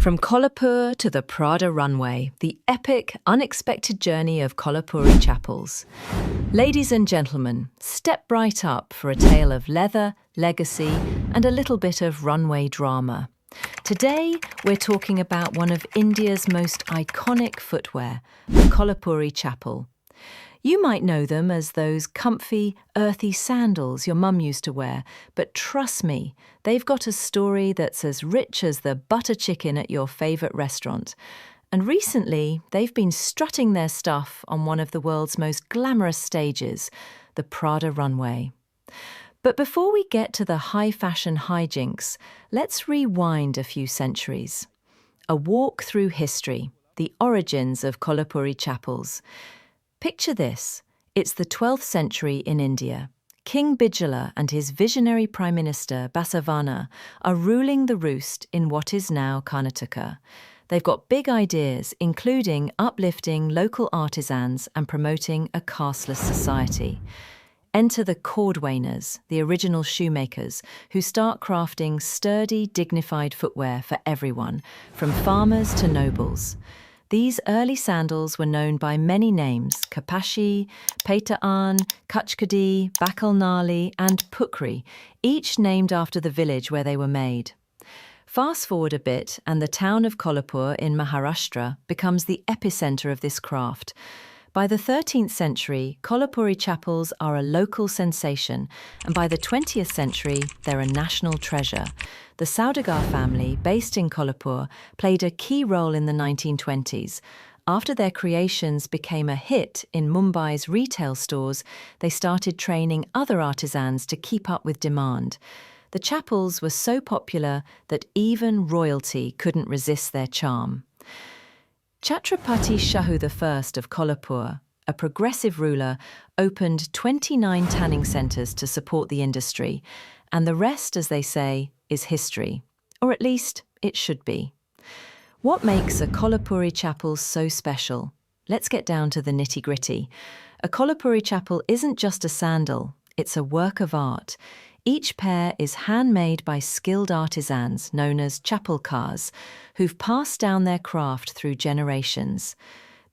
From Kolhapur to the Prada runway, the epic, unexpected journey of Kolhapuri Chappals. Ladies and gentlemen, step right up for a tale of leather, legacy, and a little bit of runway drama. Today, we're talking about one of India's most iconic footwear, the Kolhapuri Chappal. You might know them as those comfy, earthy sandals your mum used to wear, but trust me, they've got a story that's as rich as the butter chicken at your favourite restaurant. And recently, they've been strutting their stuff on one of the world's most glamorous stages, the Prada runway. But before we get to the high-fashion hijinks, let's rewind a few centuries. A walk through history, the origins of Kolhapuri Chappals. Picture this. It's the 12th century in India. King Bijala and his visionary Prime Minister Basavana are ruling the roost in what is now Karnataka. They've got big ideas, including uplifting local artisans and promoting a casteless society. Enter the cordwainers, the original shoemakers, who start crafting sturdy, dignified footwear for everyone, from farmers to nobles. These early sandals were known by many names: Kapashi, Paitaan, Kachkadi, Bakalnali, and Pukri, each named after the village where they were made. Fast forward a bit, and the town of Kolhapur in Maharashtra becomes the epicentre of this craft. By the 13th century, Kolhapuri Chappals are a local sensation, and by the 20th century, they're a national treasure. The Saudagar family, based in Kolhapur, played a key role in the 1920s. After their creations became a hit in Mumbai's retail stores, they started training other artisans to keep up with demand. The Chappals were so popular that even royalty couldn't resist their charm. Chhatrapati Shahu I of Kolhapur, a progressive ruler, opened 29 tanning centres to support the industry, and the rest, as they say, is history. Or at least, it should be. What makes a Kolhapuri Chappal so special? Let's get down to the nitty-gritty. A Kolhapuri Chappal isn't just a sandal, it's a work of art. Each pair is handmade by skilled artisans known as chappalkars, who've passed down their craft through generations.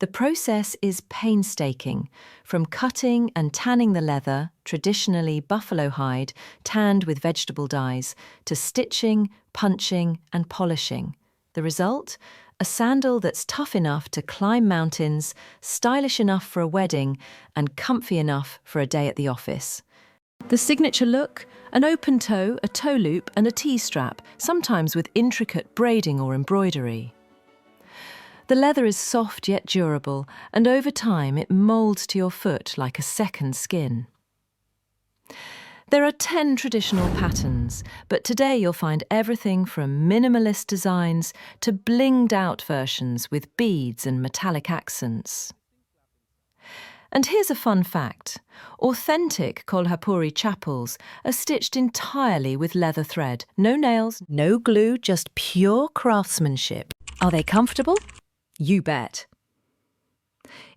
The process is painstaking, from cutting and tanning the leather, traditionally buffalo hide, tanned with vegetable dyes, to stitching, punching, and polishing. The result? A sandal that's tough enough to climb mountains, stylish enough for a wedding, and comfy enough for a day at the office. The signature look? An open toe, a toe loop, and a T-strap, sometimes with intricate braiding or embroidery. The leather is soft yet durable, and over time it moulds to your foot like a second skin. There are 10 traditional patterns, but today you'll find everything from minimalist designs to blinged-out versions with beads and metallic accents. And here's a fun fact. Authentic Kolhapuri Chappals are stitched entirely with leather thread. No nails, no glue, just pure craftsmanship. Are they comfortable? You bet.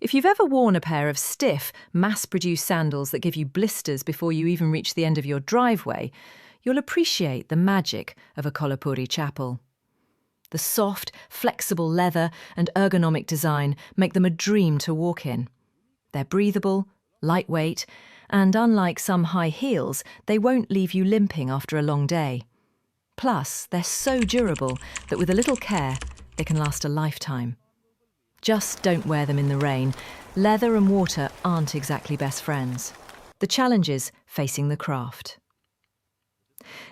If you've ever worn a pair of stiff, mass-produced sandals that give you blisters before you even reach the end of your driveway, you'll appreciate the magic of a Kolhapuri Chappal. The soft, flexible leather and ergonomic design make them a dream to walk in. They're breathable, lightweight, and unlike some high heels, they won't leave you limping after a long day. Plus, they're so durable that with a little care, they can last a lifetime. Just don't wear them in the rain. Leather and water aren't exactly best friends. The challenges facing the craft.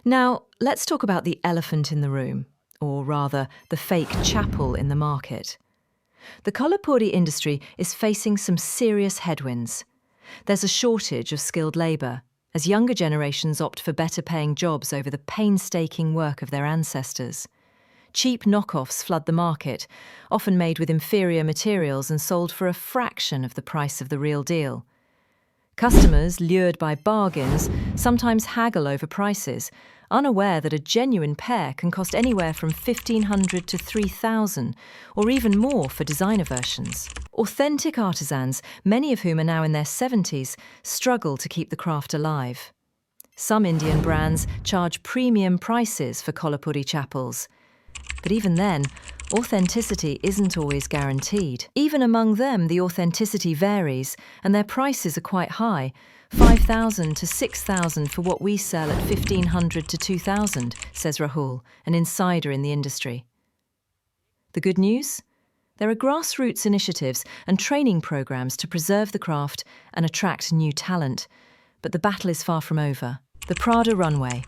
Now, let's talk about the elephant in the room, or rather, the fake chappal in the market. The Kolhapuri industry is facing some serious headwinds. There's a shortage of skilled labour, as younger generations opt for better-paying jobs over the painstaking work of their ancestors. Cheap knockoffs flood the market, often made with inferior materials and sold for a fraction of the price of the real deal. Customers, lured by bargains, sometimes haggle over prices, unaware that a genuine pair can cost anywhere from $1,500 to $3,000, or even more for designer versions. Authentic artisans, many of whom are now in their 70s, struggle to keep the craft alive. Some Indian brands charge premium prices for Kolhapuri Chappals. But even then, authenticity isn't always guaranteed. Even among them, the authenticity varies, and their prices are quite high. 5,000 to 6,000 for what we sell at 1,500 to 2,000, says Rahul, an insider in the industry. The good news? There are grassroots initiatives and training programs to preserve the craft and attract new talent. But the battle is far from over. The Prada runway,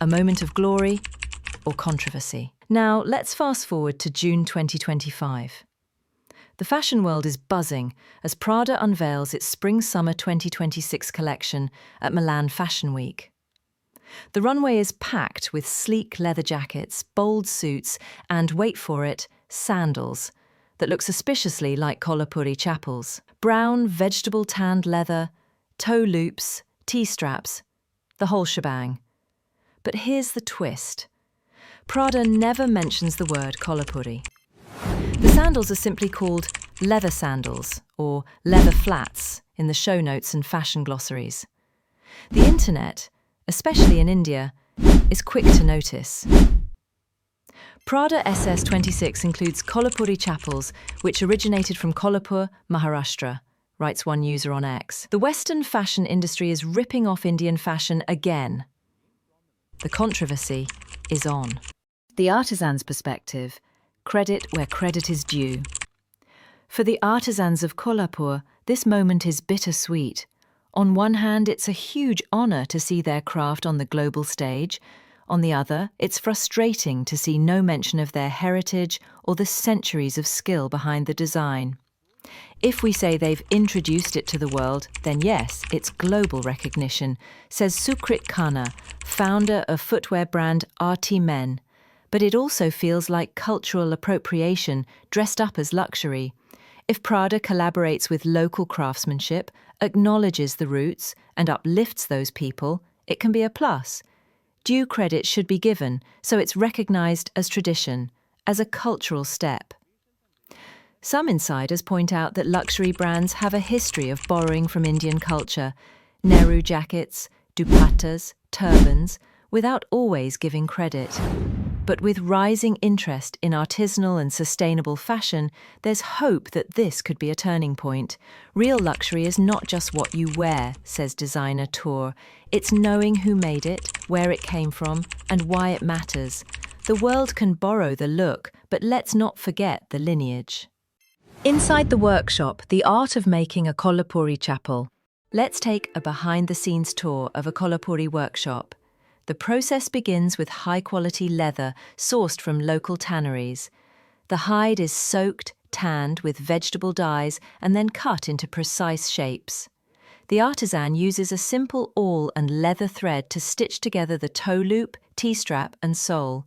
a moment of glory or controversy. Now, let's fast forward to June 2025. The fashion world is buzzing as Prada unveils its Spring-Summer 2026 collection at Milan Fashion Week. The runway is packed with sleek leather jackets, bold suits, and, wait for it, sandals that look suspiciously like Kolhapuri Chappals. Brown, vegetable-tanned leather, toe loops, T-straps, the whole shebang. But here's the twist. Prada never mentions the word Kolhapuri. The sandals are simply called leather sandals or leather flats in the show notes and fashion glossaries. The internet, especially in India, is quick to notice. Prada SS26 includes Kolhapuri Chappals, which originated from Kolhapur, Maharashtra, writes one user on X. The Western fashion industry is ripping off Indian fashion again. The controversy is on. The artisan's perspective, credit where credit is due. For the artisans of Kolhapur, this moment is bittersweet. On one hand, it's a huge honor to see their craft on the global stage. On the other, it's frustrating to see no mention of their heritage or the centuries of skill behind the design. If we say they've introduced it to the world, then yes, it's global recognition, says Sukrit Khanna, founder of footwear brand RT Men. But it also feels like cultural appropriation dressed up as luxury. If Prada collaborates with local craftsmanship, acknowledges the roots, and uplifts those people, it can be a plus. Due credit should be given, so it's recognized as tradition, as a cultural step. Some insiders point out that luxury brands have a history of borrowing from Indian culture, Nehru jackets, dupattas, turbans, without always giving credit. But with rising interest in artisanal and sustainable fashion, there's hope that this could be a turning point. Real luxury is not just what you wear, says designer Tour. It's knowing who made it, where it came from, and why it matters. The world can borrow the look, but let's not forget the lineage. Inside the workshop, the art of making a Kolhapuri Chappal. Let's take a behind-the-scenes tour of a Kolhapuri workshop. The process begins with high-quality leather sourced from local tanneries. The hide is soaked, tanned with vegetable dyes, and then cut into precise shapes. The artisan uses a simple awl and leather thread to stitch together the toe loop, T-strap, and sole.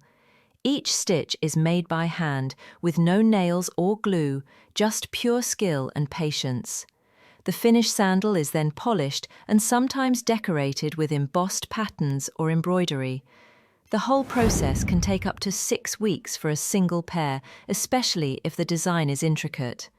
Each stitch is made by hand, with no nails or glue, just pure skill and patience. The finished sandal is then polished and sometimes decorated with embossed patterns or embroidery. The whole process can take up to 6 weeks for a single pair, especially if the design is intricate.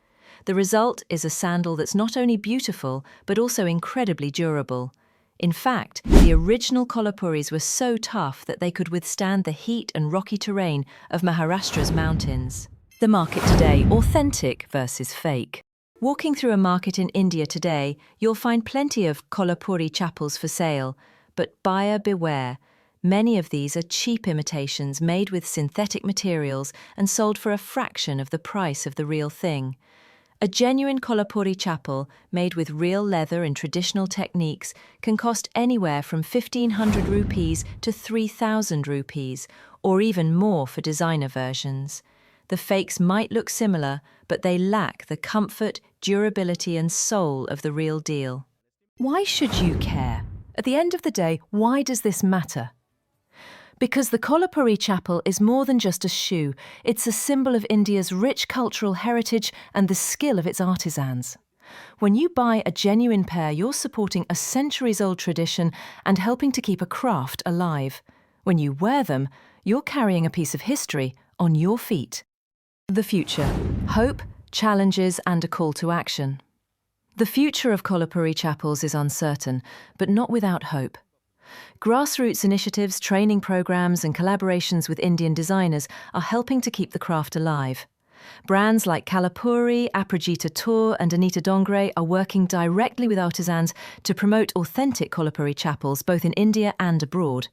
The result is a sandal that's not only beautiful, but also incredibly durable. In fact, the original Kolhapuris were so tough that they could withstand the heat and rocky terrain of Maharashtra's mountains. The market today, authentic versus fake. Walking through a market in India today, you'll find plenty of Kolhapuri Chappals for sale, but buyer beware. Many of these are cheap imitations made with synthetic materials and sold for a fraction of the price of the real thing. A genuine Kolhapuri Chappal, made with real leather and traditional techniques, can cost anywhere from 1,500 rupees to 3,000 rupees, or even more for designer versions. The fakes might look similar, but they lack the comfort, durability, and soul of the real deal. Why should you care? At the end of the day, why does this matter? Because the Kolhapuri Chappal is more than just a shoe, it's a symbol of India's rich cultural heritage and the skill of its artisans. When you buy a genuine pair, you're supporting a centuries-old tradition and helping to keep a craft alive. When you wear them, you're carrying a piece of history on your feet. The future. Hope, challenges, and a call to action. The future of Kolhapuri Chappals is uncertain, but not without hope. Grassroots initiatives, training programs, and collaborations with Indian designers are helping to keep the craft alive. Brands like Kolhapuri, Aprajita Tour, and Anita Dongre are working directly with artisans to promote authentic Kolhapuri chappals both in India and abroad.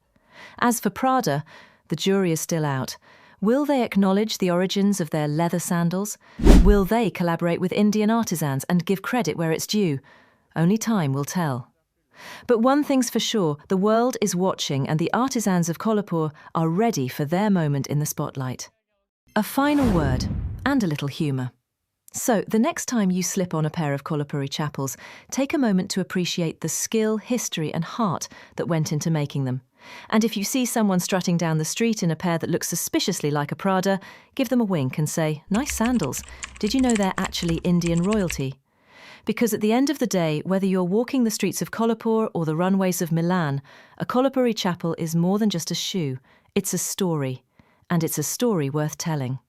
As for Prada, the jury is still out. Will they acknowledge the origins of their leather sandals? Will they collaborate with Indian artisans and give credit where it's due? Only time will tell. But one thing's for sure, the world is watching and the artisans of Kolhapur are ready for their moment in the spotlight. A final word and a little humour. So, the next time you slip on a pair of Kolhapuri chappals, take a moment to appreciate the skill, history and heart that went into making them. And if you see someone strutting down the street in a pair that looks suspiciously like a Prada, give them a wink and say, "Nice sandals. Did you know they're actually Indian royalty?" Because at the end of the day, whether you're walking the streets of Kolhapur or the runways of Milan, a Kolhapuri chappal is more than just a shoe. It's a story. And it's a story worth telling.